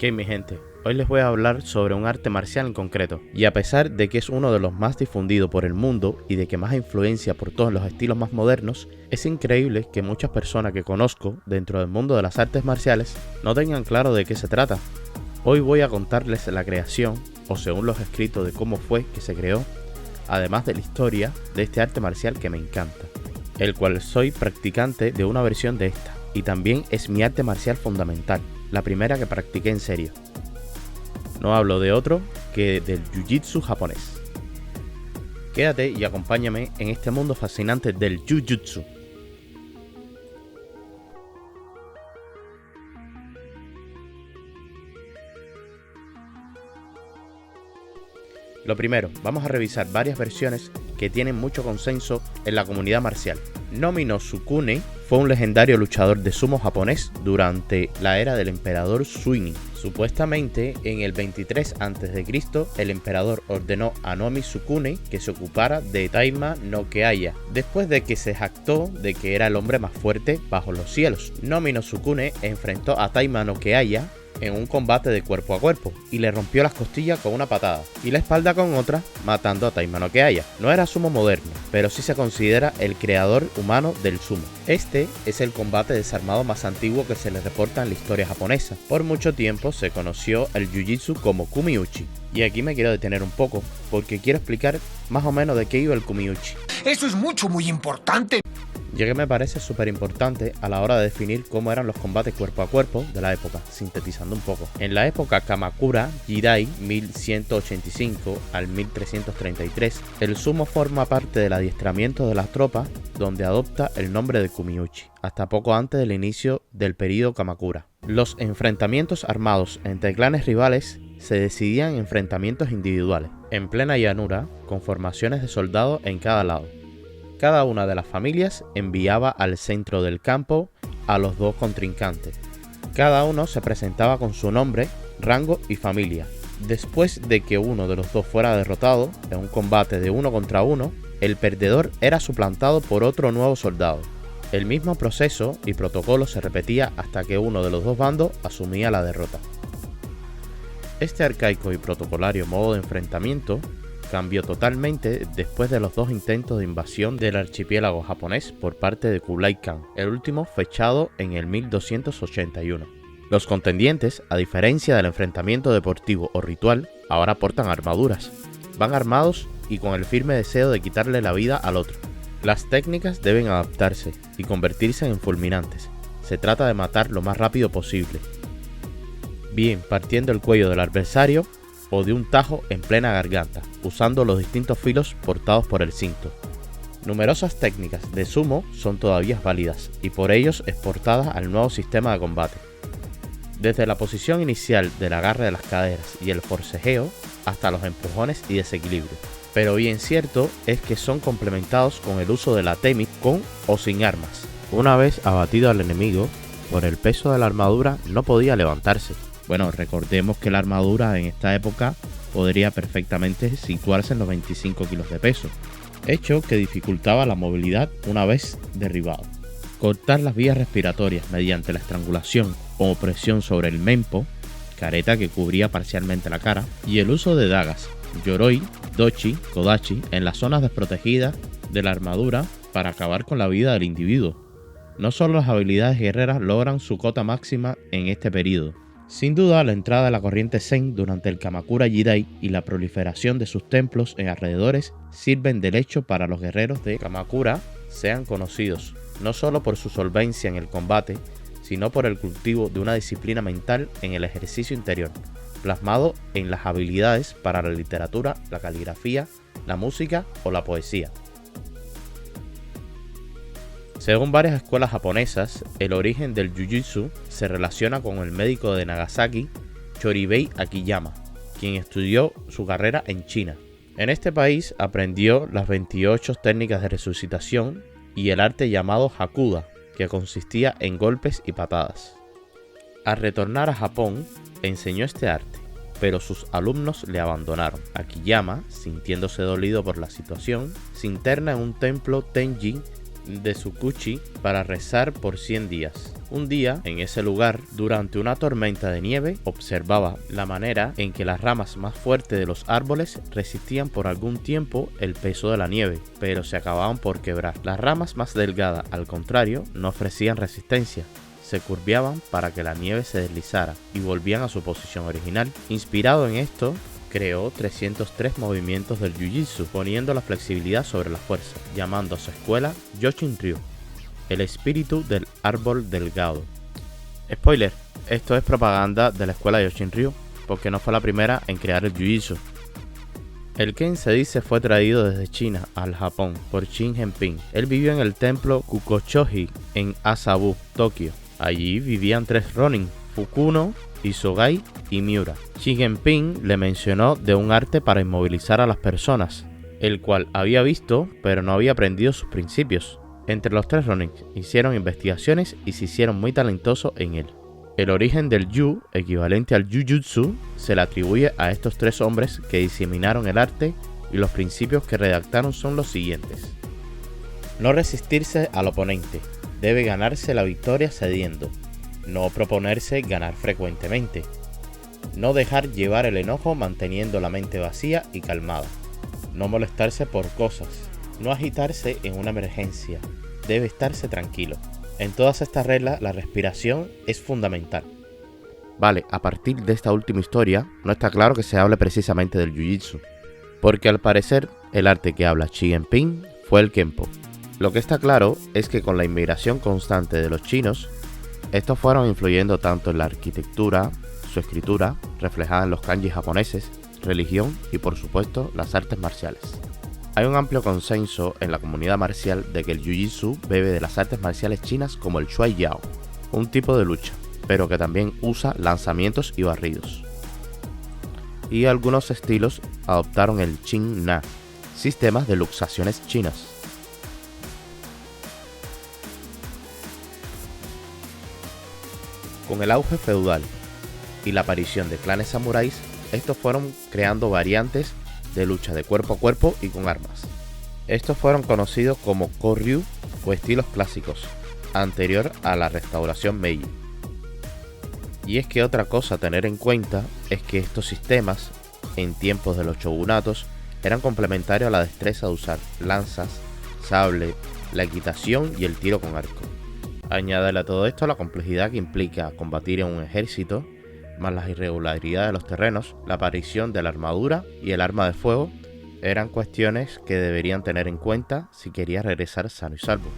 Ok, mi gente, hoy les voy a hablar sobre un arte marcial en concreto, y a pesar de que es uno de los más difundidos por el mundo y de que más influencia por todos los estilos más modernos, es increíble que muchas personas que conozco dentro del mundo de las artes marciales no tengan claro de qué se trata. Hoy voy a contarles la creación, o según los escritos de cómo fue que se creó, además de la historia de este arte marcial que me encanta, el cual soy practicante de una versión de esta, y también es mi arte marcial fundamental, la primera que practiqué en serio. No hablo de otro que del Jiu-Jitsu japonés. Quédate y acompáñame en este mundo fascinante del Jiu-Jitsu. Lo primero, vamos a revisar varias versiones que tienen mucho consenso en la comunidad marcial. Nomi no Sukune fue un legendario luchador de sumo japonés durante la era del emperador Suini. Supuestamente, en el 23 a.C., el emperador ordenó a Nomi Sukune que se ocupara de Taima no Keaya, después de que se jactó de que era el hombre más fuerte bajo los cielos. Nomi no Sukune enfrentó a Taima no Keaya en un combate de cuerpo a cuerpo y le rompió las costillas con una patada y la espalda con otra, matando a Taima no Keaya. No era sumo moderno, pero sí se considera el creador humano del sumo. Este es el combate desarmado más antiguo que se le reporta en la historia japonesa. Por mucho tiempo se conoció el Jiu-Jitsu como Kumiuchi. Y aquí me quiero detener un poco, porque quiero explicar más o menos de qué iba el Kumiuchi. Eso es muy importante. Ya que me parece súper importante a la hora de definir cómo eran los combates cuerpo a cuerpo de la época, sintetizando un poco. En la época Kamakura Jidai 1185 al 1333, el sumo forma parte del adiestramiento de las tropas, donde adopta el nombre de Kumiuchi, hasta poco antes del inicio del período Kamakura. Los enfrentamientos armados entre clanes rivales se decidían en enfrentamientos individuales, en plena llanura, con formaciones de soldados en cada lado. Cada una de las familias enviaba al centro del campo a los dos contrincantes. Cada uno se presentaba con su nombre, rango y familia. Después de que uno de los dos fuera derrotado en un combate de 1 contra 1, el perdedor era suplantado por otro nuevo soldado. El mismo proceso y protocolo se repetía hasta que uno de los dos bandos asumía la derrota. Este arcaico y protocolario modo de enfrentamiento cambió totalmente después de los dos intentos de invasión del archipiélago japonés por parte de Kublai Khan, el último fechado en el 1281. Los contendientes, a diferencia del enfrentamiento deportivo o ritual, ahora portan armaduras. Van armados y con el firme deseo de quitarle la vida al otro. Las técnicas deben adaptarse y convertirse en fulminantes. Se trata de matar lo más rápido posible, bien partiendo el cuello del adversario o de un tajo en plena garganta, usando los distintos filos portados por el cinto. Numerosas técnicas de sumo son todavía válidas y por ellos exportadas al nuevo sistema de combate. Desde la posición inicial del agarre de las caderas y el forcejeo hasta los empujones y desequilibrio. Pero bien cierto es que son complementados con el uso de la temi con o sin armas. Una vez abatido al enemigo, por el peso de la armadura no podía levantarse. Bueno, recordemos que la armadura en esta época podría perfectamente situarse en los 25 kilos de peso, hecho que dificultaba la movilidad una vez derribado. Cortar las vías respiratorias mediante la estrangulación o presión sobre el mempo, careta que cubría parcialmente la cara, y el uso de dagas, yoroi, dochi, kodachi, en las zonas desprotegidas de la armadura para acabar con la vida del individuo. No solo las habilidades guerreras logran su cota máxima en este periodo. Sin duda, la entrada de la corriente Zen durante el Kamakura Jidai y la proliferación de sus templos en alrededores sirven de lecho para los guerreros de Kamakura sean conocidos, no solo por su solvencia en el combate, sino por el cultivo de una disciplina mental en el ejercicio interior, plasmado en las habilidades para la literatura, la caligrafía, la música o la poesía. Según varias escuelas japonesas, el origen del Jiu-Jitsu se relaciona con el médico de Nagasaki, Choribei Akiyama, quien estudió su carrera en China. En este país aprendió las 28 técnicas de resucitación y el arte llamado Hakuda, que consistía en golpes y patadas. Al retornar a Japón, enseñó este arte, pero sus alumnos le abandonaron. Akiyama, sintiéndose dolido por la situación, se interna en un templo Tenjin de Tsukushi para rezar por 100 días. Un día, en ese lugar, durante una tormenta de nieve, observaba la manera en que las ramas más fuertes de los árboles resistían por algún tiempo el peso de la nieve, pero se acababan por quebrar. Las ramas más delgadas, al contrario, no ofrecían resistencia. Se curveaban para que la nieve se deslizara y volvían a su posición original. Inspirado en esto, creó 303 movimientos del Jiu-Jitsu, poniendo la flexibilidad sobre la fuerza, llamando a su escuela Yoshin-Ryu, el espíritu del árbol delgado. Spoiler, esto es propaganda de la escuela Yoshin-Ryu, porque no fue la primera en crear el Jiu-Jitsu. El Ken se dice fue traído desde China al Japón por Shin Genping. Él vivió en el templo Kukochoji en Asabu, Tokio. Allí vivían 3 Ronin, Fukuno, Isogai y Miura. Shin Genping le mencionó de un arte para inmovilizar a las personas, el cual había visto pero no había aprendido sus principios. Entre los 3 Ronin hicieron investigaciones y se hicieron muy talentosos en él. El origen del Yu, equivalente al Jujutsu, se le atribuye a estos 3 hombres que diseminaron el arte, y los principios que redactaron son los siguientes. No resistirse al oponente, debe ganarse la victoria cediendo. No proponerse ganar frecuentemente. No dejar llevar el enojo manteniendo la mente vacía y calmada. No molestarse por cosas. No agitarse en una emergencia. Debe estarse tranquilo. En todas estas reglas la respiración es fundamental. Vale, a partir de esta última historia no está claro que se hable precisamente del Jiu-Jitsu, porque al parecer el arte que habla Shin Genping fue el Kenpo. Lo que está claro es que con la inmigración constante de los chinos, estos fueron influyendo tanto en la arquitectura, su escritura, reflejada en los kanji japoneses, religión y por supuesto las artes marciales. Hay un amplio consenso en la comunidad marcial de que el Jiu-Jitsu bebe de las artes marciales chinas como el Shuai Yao, un tipo de lucha, pero que también usa lanzamientos y barridos. Y algunos estilos adoptaron el Qing Na, sistemas de luxaciones chinas. Con el auge feudal y la aparición de clanes samuráis, estos fueron creando variantes de lucha de cuerpo a cuerpo y con armas. Estos fueron conocidos como Koryu o estilos clásicos, anterior a la restauración Meiji. Y es que otra cosa a tener en cuenta es que estos sistemas, en tiempos de los shogunatos, eran complementarios a la destreza de usar lanzas, sable, la equitación y el tiro con arco. Añádele a todo esto la complejidad que implica combatir en un ejército, más las irregularidades de los terrenos, la aparición de la armadura y el arma de fuego, eran cuestiones que deberían tener en cuenta si quería regresar sano y salvo.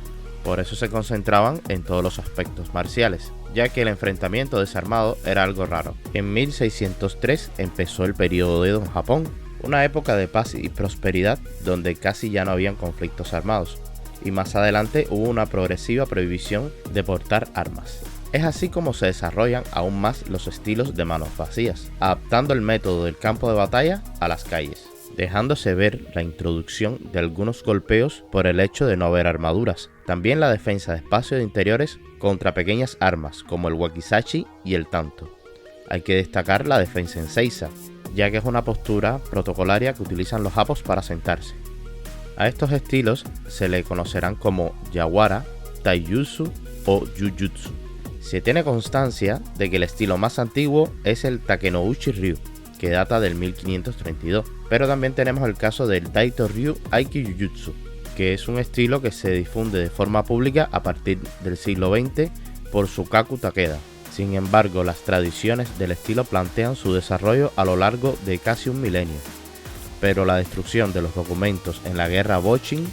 Por eso se concentraban en todos los aspectos marciales, ya que el enfrentamiento desarmado era algo raro. En 1603 empezó el periodo Edo en Japón, una época de paz y prosperidad donde casi ya no habían conflictos armados, y más adelante hubo una progresiva prohibición de portar armas. Es así como se desarrollan aún más los estilos de manos vacías, adaptando el método del campo de batalla a las calles, dejándose ver la introducción de algunos golpeos por el hecho de no haber armaduras, también la defensa de espacios de interiores contra pequeñas armas como el wakizashi y el tanto. Hay que destacar la defensa en seiza, ya que es una postura protocolaria que utilizan los japos para sentarse. A estos estilos se le conocerán como yawara, taijutsu o jujutsu. Se tiene constancia de que el estilo más antiguo es el Takenouchi Ryu, que data del 1532, pero también tenemos el caso del Daito Ryu Aikijutsu, que es un estilo que se difunde de forma pública a partir del siglo XX por Sukaku Takeda. Sin embargo, las tradiciones del estilo plantean su desarrollo a lo largo de casi un milenio, pero la destrucción de los documentos en la guerra Bochin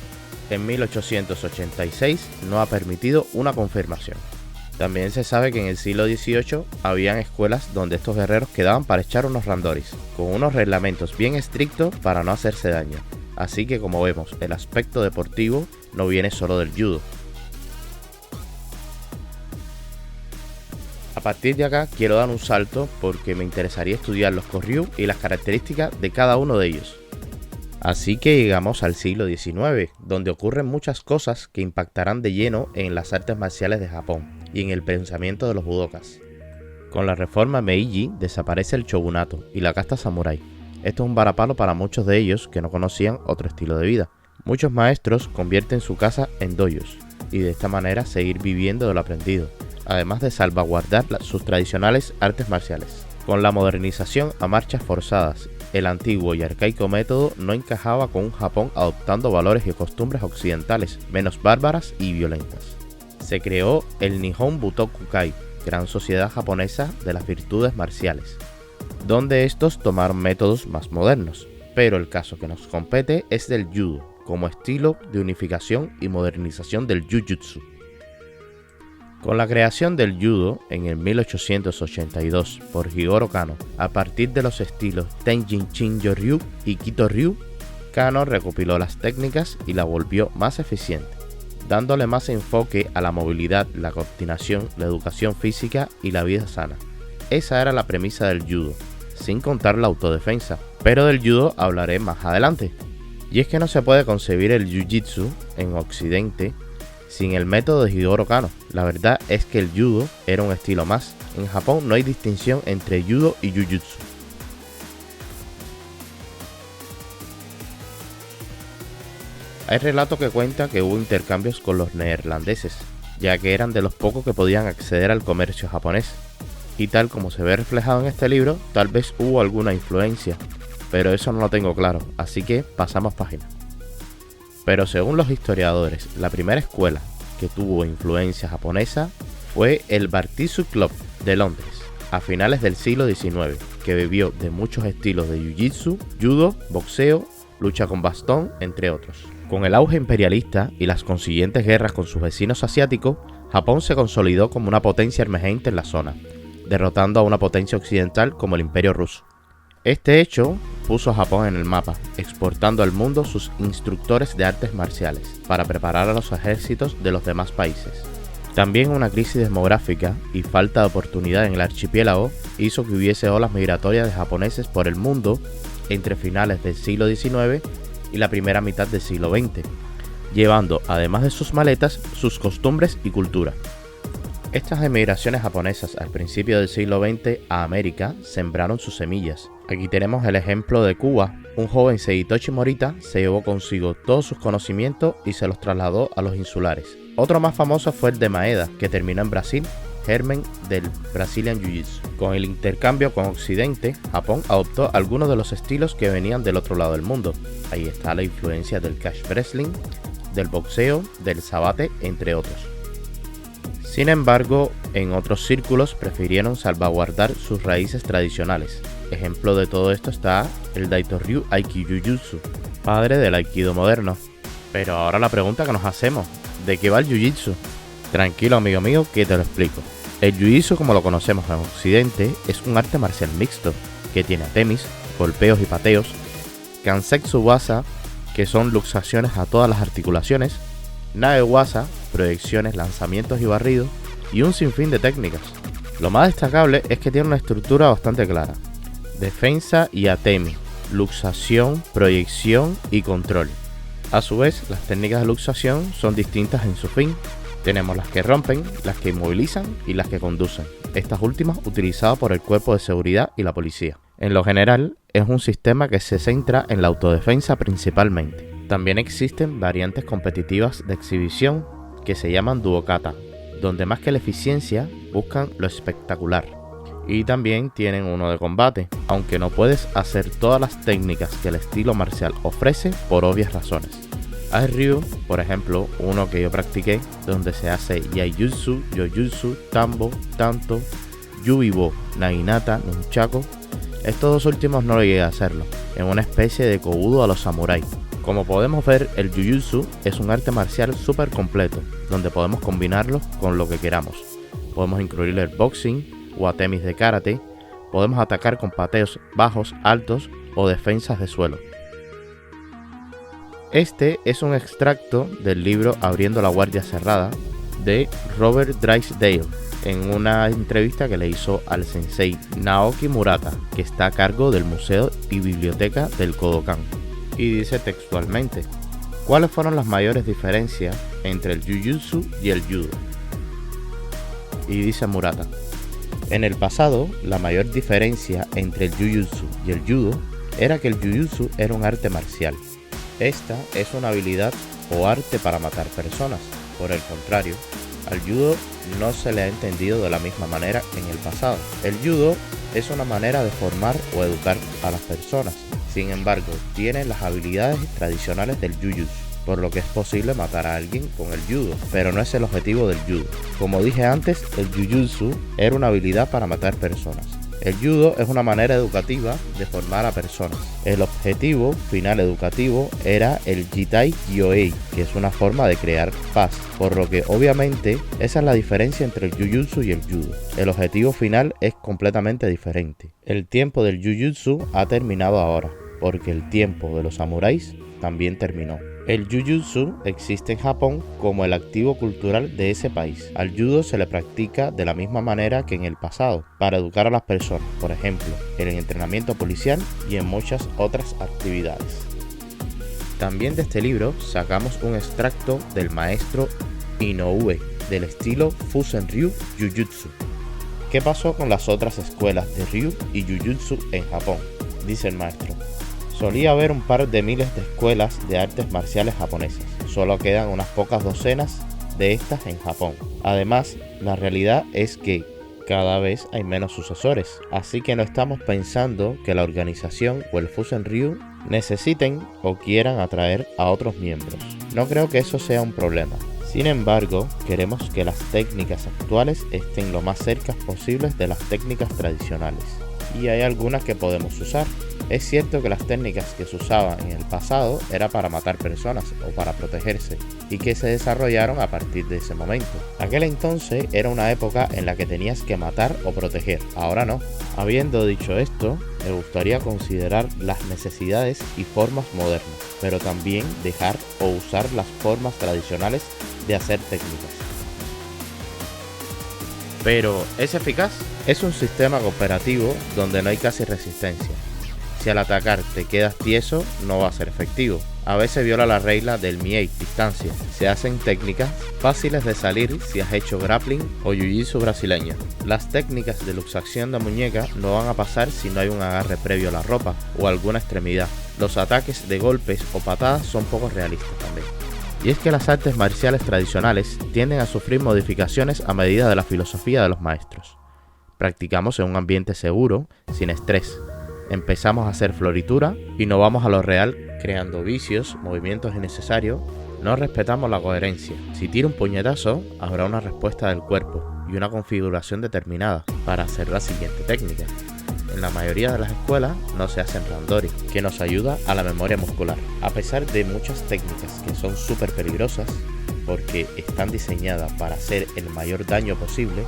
en 1886 no ha permitido una confirmación. También se sabe que en el siglo XVIII habían escuelas donde estos guerreros quedaban para echar unos randoris, con unos reglamentos bien estrictos para no hacerse daño. Así que como vemos, el aspecto deportivo no viene solo del judo. A partir de acá quiero dar un salto porque me interesaría estudiar los Koryu y las características de cada uno de ellos. Así que llegamos al siglo XIX, donde ocurren muchas cosas que impactarán de lleno en las artes marciales de Japón y en el pensamiento de los budokas. Con la reforma Meiji desaparece el shogunato y la casta samurái. Esto es un varapalo para muchos de ellos que no conocían otro estilo de vida. Muchos maestros convierten su casa en dojos y de esta manera seguir viviendo de lo aprendido, además de salvaguardar sus tradicionales artes marciales. Con la modernización a marchas forzadas, el antiguo y arcaico método no encajaba con un Japón adoptando valores y costumbres occidentales menos bárbaras y violentas. Se creó el Nihon Butokukai, Gran Sociedad Japonesa de las Virtudes Marciales, donde estos tomaron métodos más modernos, pero el caso que nos compete es del judo, como estilo de unificación y modernización del jujutsu. Con la creación del judo en el 1882 por Jigoro Kano, a partir de los estilos Tenjin Shinjo Ryu y Kito Ryu, Kano recopiló las técnicas y la volvió más eficiente, dándole más enfoque a la movilidad, la coordinación, la educación física y la vida sana. Esa era la premisa del judo, sin contar la autodefensa, pero del judo hablaré más adelante. Y es que no se puede concebir el jiu-jitsu en Occidente sin el método de Jigoro Kano. La verdad es que el judo era un estilo más. En Japón no hay distinción entre judo y jiu-jitsu. Hay relatos que cuentan que hubo intercambios con los neerlandeses, ya que eran de los pocos que podían acceder al comercio japonés. Y tal como se ve reflejado en este libro, tal vez hubo alguna influencia, pero eso no lo tengo claro, así que pasamos página. Pero según los historiadores, la primera escuela que tuvo influencia japonesa fue el Bartitsu Club de Londres, a finales del siglo XIX, que bebió de muchos estilos de jiu-jitsu, judo, boxeo, lucha con bastón, entre otros. Con el auge imperialista y las consiguientes guerras con sus vecinos asiáticos, Japón se consolidó como una potencia emergente en la zona, derrotando a una potencia occidental como el Imperio Ruso. Este hecho puso a Japón en el mapa, exportando al mundo sus instructores de artes marciales para preparar a los ejércitos de los demás países. También una crisis demográfica y falta de oportunidad en el archipiélago hizo que hubiese olas migratorias de japoneses por el mundo entre finales del siglo XIX y la primera mitad del siglo XX, llevando además de sus maletas sus costumbres y cultura. Estas emigraciones japonesas al principio del siglo XX a América sembraron sus semillas. Aquí tenemos el ejemplo de Cuba. Un joven Seitoshi Morita se llevó consigo todos sus conocimientos y se los trasladó a los insulares. Otro más famoso fue el de Maeda, que terminó en Brasil, germen del Brazilian Jiu-Jitsu. Con el intercambio con Occidente, Japón adoptó algunos de los estilos que venían del otro lado del mundo. Ahí está la influencia del catch wrestling, del boxeo, del sabate, entre otros. Sin embargo, en otros círculos prefirieron salvaguardar sus raíces tradicionales. Ejemplo de todo esto está el Daito-ryu Aikijujutsu, padre del Aikido moderno. Pero ahora la pregunta que nos hacemos, ¿de qué va el Jiu-Jitsu? Tranquilo amigo mío que te lo explico. El Jiu-Jitsu como lo conocemos en Occidente es un arte marcial mixto, que tiene atemis, golpeos y pateos, Kansetsu Waza, que son luxaciones a todas las articulaciones, Nage Waza, proyecciones, lanzamientos y barridos, y un sinfín de técnicas. Lo más destacable es que tiene una estructura bastante clara: defensa y atemi, luxación, proyección y control. A su vez, las técnicas de luxación son distintas en su fin. Tenemos las que rompen, las que inmovilizan y las que conducen, estas últimas utilizadas por el cuerpo de seguridad y la policía. En lo general, es un sistema que se centra en la autodefensa principalmente. También existen variantes competitivas de exhibición que se llaman duokata, donde más que la eficiencia buscan lo espectacular. Y también tienen uno de combate, aunque no puedes hacer todas las técnicas que el estilo marcial ofrece por obvias razones. Hay ryu, por ejemplo, uno que yo practiqué, donde se hace yaijutsu, yojutsu, tambo, tanto, yubibo, naginata, nunchaku. Estos dos últimos no lo llegué a hacerlo, en una especie de kobudo a los samuráis. Como podemos ver, el Jiu-Jitsu es un arte marcial súper completo, donde podemos combinarlo con lo que queramos. Podemos incluir el boxing o atemis de karate, podemos atacar con pateos bajos, altos o defensas de suelo. Este es un extracto del libro Abriendo la Guardia Cerrada de Robert Drysdale, en una entrevista que le hizo al sensei Naoki Murata, que está a cargo del Museo y Biblioteca del Kodokan. Y dice textualmente: ¿cuáles fueron las mayores diferencias entre el Jiu-Jitsu y el Judo? Y dice Murata: en el pasado, la mayor diferencia entre el Jiu-Jitsu y el Judo era que el Jiu-Jitsu era un arte marcial. Esta es una habilidad o arte para matar personas, Por el contrario, al judo no se le ha entendido de la misma manera en el pasado. El judo es una manera de formar o educar a las personas. Sin embargo, tiene las habilidades tradicionales del jiu-jitsu, por lo que es posible matar a alguien con el judo, pero no es el objetivo del judo. Como dije antes, el jiu-jitsu era una habilidad para matar personas. El judo es una manera educativa de formar a personas. El objetivo final educativo era el Jitai Kyoei, que es una forma de crear paz, por lo que obviamente esa es la diferencia entre el jiu-jitsu y el judo. El objetivo final es completamente diferente. El tiempo del jiu-jitsu ha terminado ahora, porque el tiempo de los samuráis también terminó. El jiu-jitsu existe en Japón como el activo cultural de ese país. Al judo se le practica de la misma manera que en el pasado, para educar a las personas, por ejemplo, en el entrenamiento policial y en muchas otras actividades. También de este libro sacamos un extracto del maestro Inoue, del estilo Fusen-ryu Jiu-jitsu. ¿Qué pasó con las otras escuelas de Ryu y Jiu-jitsu en Japón? Dice el maestro. Solía haber un par de miles de escuelas de artes marciales japonesas. Solo quedan unas pocas docenas de estas en Japón. Además, la realidad es que cada vez hay menos sucesores. Así que no estamos pensando que la organización o el Fusen-ryu necesiten o quieran atraer a otros miembros. No creo que eso sea un problema. Sin embargo, queremos que las técnicas actuales estén lo más cerca posibles de las técnicas tradicionales. Y hay algunas que podemos usar. Es cierto que las técnicas que se usaban en el pasado era para matar personas o para protegerse y que se desarrollaron a partir de ese momento. Aquel entonces era una época en la que tenías que matar o proteger, ahora no. Habiendo dicho esto, me gustaría considerar las necesidades y formas modernas, pero también dejar o usar las formas tradicionales de hacer técnicas. Pero, ¿es eficaz? Es un sistema cooperativo donde no hay casi resistencia. Si al atacar te quedas tieso, no va a ser efectivo. A veces viola la regla del Miei, distancia. Se hacen técnicas fáciles de salir si has hecho grappling o jiu-jitsu brasileño. Las técnicas de luxación de muñeca no van a pasar si no hay un agarre previo a la ropa o alguna extremidad. Los ataques de golpes o patadas son poco realistas también. Y es que las artes marciales tradicionales tienden a sufrir modificaciones a medida de la filosofía de los maestros. Practicamos en un ambiente seguro, sin estrés. Empezamos a hacer floritura y no vamos a lo real creando vicios, movimientos innecesarios. No respetamos la coherencia. Si tiro un puñetazo, habrá una respuesta del cuerpo y una configuración determinada para hacer la siguiente técnica. En la mayoría de las escuelas no se hacen randori, que nos ayuda a la memoria muscular. A pesar de muchas técnicas que son súper peligrosas, porque están diseñadas para hacer el mayor daño posible,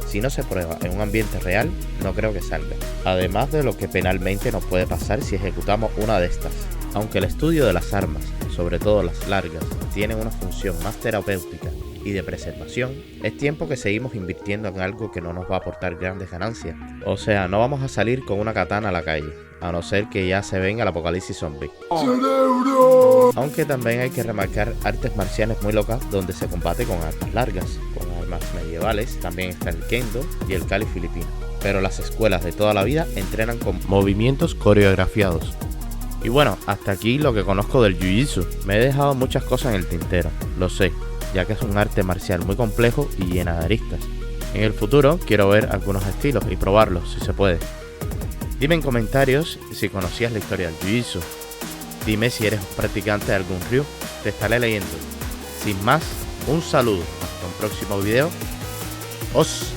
si no se prueba en un ambiente real, no creo que salga. Además de lo que penalmente nos puede pasar si ejecutamos una de estas. Aunque el estudio de las armas, sobre todo las largas, tienen una función más terapéutica y de preservación, es tiempo que seguimos invirtiendo en algo que no nos va a aportar grandes ganancias. O sea, no vamos a salir con una katana a la calle, a no ser que ya se venga el apocalipsis zombie. ¡Cerebro! Aunque también hay que remarcar artes marciales muy locas donde se combate con armas largas, con armas medievales, también está el kendo y el kali filipino. Pero las escuelas de toda la vida entrenan con movimientos coreografiados. Y bueno, hasta aquí lo que conozco del jiu-jitsu. Me he dejado muchas cosas en el tintero, lo sé, ya que es un arte marcial muy complejo y llena de aristas. En el futuro quiero ver algunos estilos y probarlos si se puede. Dime en comentarios si conocías la historia del jiu-jitsu. Dime si eres un practicante de algún ryu, te estaré leyendo. Sin más, un saludo, hasta un próximo video. ¡Os!